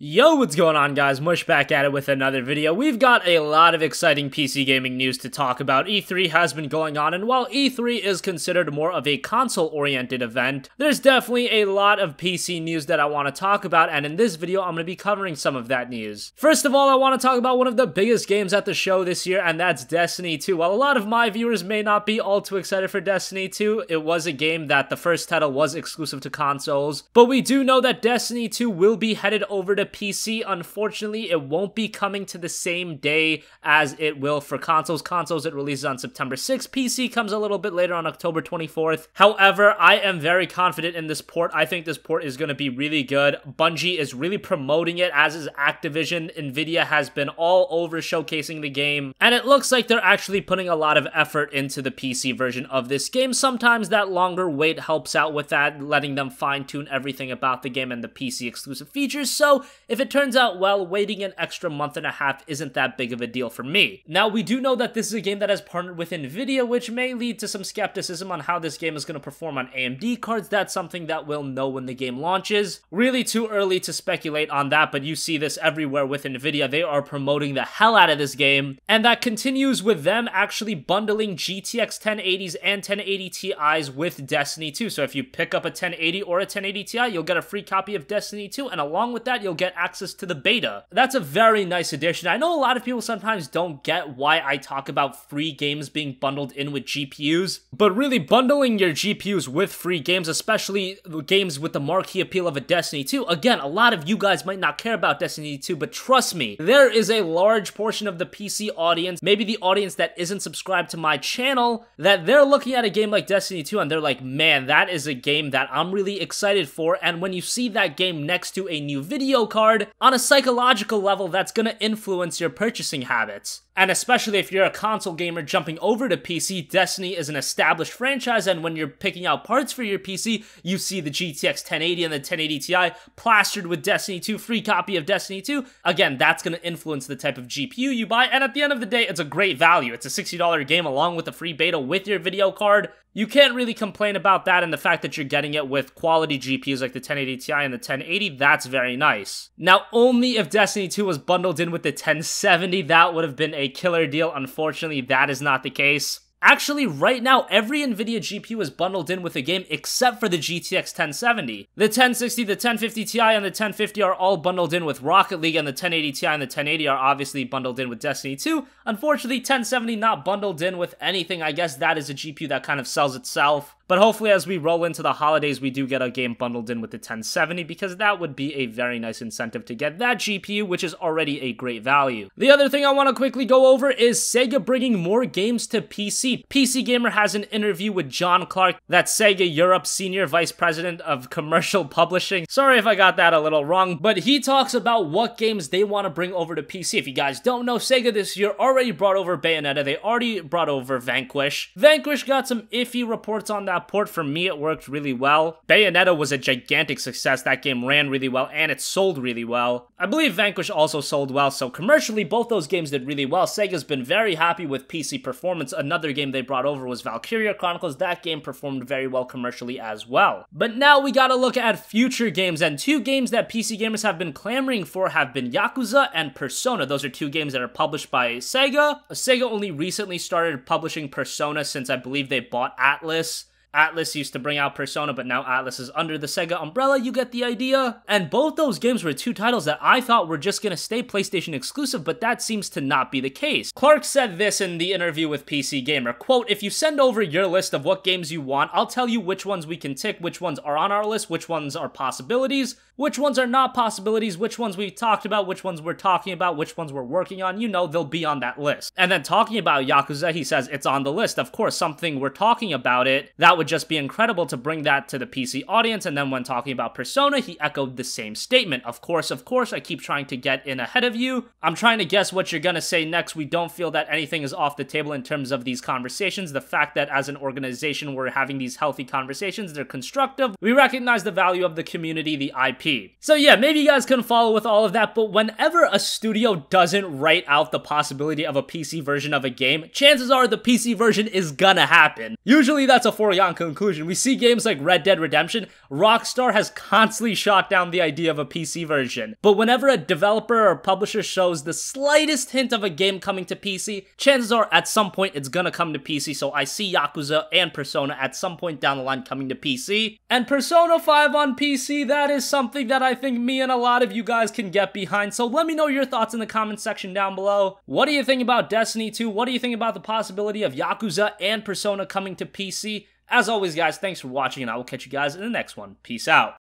Yo, what's going on, guys? Mush back at it with another video. We've got a lot of exciting PC gaming news to talk about. E3 has been going on, and while E3 is considered more of a console-oriented event, there's definitely a lot of PC news that I want to talk about, and in this video, I'm going to be covering some of that news. First of all, I want to talk about one of the biggest games at the show this year, and that's Destiny 2. While a lot of my viewers may not be all too excited for Destiny 2, it was a game that the first title was exclusive to consoles, but we do know that Destiny 2 will be headed over to PC. Unfortunately, it won't be coming to the same day as it will for consoles. Consoles, it releases on September 6th. PC comes a little bit later on October 24th. However, I am very confident in this port. I think this port is going to be really good. Bungie is really promoting it, as is Activision. Nvidia has been all over showcasing the game, and it looks like they're actually putting a lot of effort into the PC version of this game. Sometimes that longer wait helps out with that, letting them fine-tune everything about the game and the PC exclusive features. So if it turns out well, waiting an extra month and a half isn't that big of a deal for me. Now, we do know that this is a game that has partnered with Nvidia, which may lead to some skepticism on how this game is going to perform on AMD cards. That's something that we'll know when the game launches. Really too early to speculate on that, but you see this everywhere with Nvidia. They are promoting the hell out of this game, and that continues with them actually bundling GTX 1080s and 1080 Ti's with Destiny 2. So if you pick up a 1080 or a 1080 Ti, you'll get a free copy of Destiny 2, and along with that, you'll get access to the beta. That's a very nice addition. I know a lot of people sometimes don't get why I talk about free games being bundled in with GPUs, but really bundling your GPUs with free games, especially games with the marquee appeal of a Destiny 2. Again, a lot of you guys might not care about Destiny 2, but trust me, there is a large portion of the PC audience, maybe the audience that isn't subscribed to my channel, that they're looking at a game like Destiny 2 and they're like, man, that is a game that I'm really excited for. And when you see that game next to a new video card, on a psychological level, that's going to influence your purchasing habits. And especially if you're a console gamer jumping over to PC, Destiny is an established franchise, and when you're picking out parts for your PC, you see the GTX 1080 and the 1080 Ti plastered with Destiny 2, free copy of Destiny 2. Again, that's going to influence the type of GPU you buy, and at the end of the day, it's a great value. It's a $60 game along with a free beta with your video card. You can't really complain about that, and the fact that you're getting it with quality GPUs like the 1080 Ti and the 1080, that's very nice. Now, only if Destiny 2 was bundled in with the 1070, that would have been a killer deal. Unfortunately, that is not the case. Actually, right now, every Nvidia GPU is bundled in with the game except for the GTX 1070. The 1060, the 1050 Ti, and the 1050 are all bundled in with Rocket League, and the 1080 Ti and the 1080 are obviously bundled in with Destiny 2. Unfortunately, 1070 not bundled in with anything. I guess that is a GPU that kind of sells itself. But hopefully as we roll into the holidays, we do get a game bundled in with the 1070, because that would be a very nice incentive to get that GPU, which is already a great value. The other thing I want to quickly go over is Sega bringing more games to PC. PC Gamer has an interview with John Clark, that's Sega Europe's Senior Vice President of Commercial Publishing. Sorry if I got that a little wrong, but he talks about what games they want to bring over to PC. If you guys don't know, Sega this year already brought over Bayonetta. They already brought over Vanquish. Vanquish got some iffy reports on that port. For me, it worked really well. Bayonetta was a gigantic success. That game ran really well, and it sold really well. I believe Vanquish also sold well, so commercially, both those games did really well. Sega's been very happy with PC performance. Another game they brought over was Valkyria Chronicles. That game performed very well commercially as well. But now we gotta look at future games, and two games that PC gamers have been clamoring for have been Yakuza and Persona. Those are two games that are published by Sega. Sega only recently started publishing Persona since I believe they bought Atlas. Atlas used to bring out Persona, but now Atlas is under the Sega umbrella, you get the idea? And both those games were two titles that I thought were just gonna stay PlayStation exclusive, but that seems to not be the case. Clark said this in the interview with PC Gamer, quote, "If you send over your list of what games you want, I'll tell you which ones we can tick, which ones are on our list, which ones are possibilities, which ones are not possibilities, which ones we've talked about, which ones we're talking about, which ones we're working on. You know, they'll be on that list." And then talking about Yakuza, he says it's on the list. Of course, something we're talking about it, that would just be incredible to bring that to the PC audience. And then when talking about Persona, he echoed the same statement. Of course, I keep trying to get in ahead of you. I'm trying to guess what you're gonna say next. We don't feel that anything is off the table in terms of these conversations. The fact that as an organization, we're having these healthy conversations, they're constructive. We recognize the value of the community, the IP. So yeah, maybe you guys couldn't follow with all of that, but whenever a studio doesn't write out the possibility of a PC version of a game, chances are the PC version is gonna happen. Usually that's a foregone foregone conclusion. We see games like Red Dead Redemption, Rockstar has constantly shot down the idea of a PC version. But whenever a developer or publisher shows the slightest hint of a game coming to PC, chances are at some point it's gonna come to PC, so I see Yakuza and Persona at some point down the line coming to PC. And Persona 5 on PC, that is something that I think me and a lot of you guys can get behind, so let me know your thoughts in the comment section down below. What do you think about Destiny 2? What do you think about the possibility of Yakuza and Persona coming to PC? As always, guys, thanks for watching, and I will catch you guys in the next one. Peace out.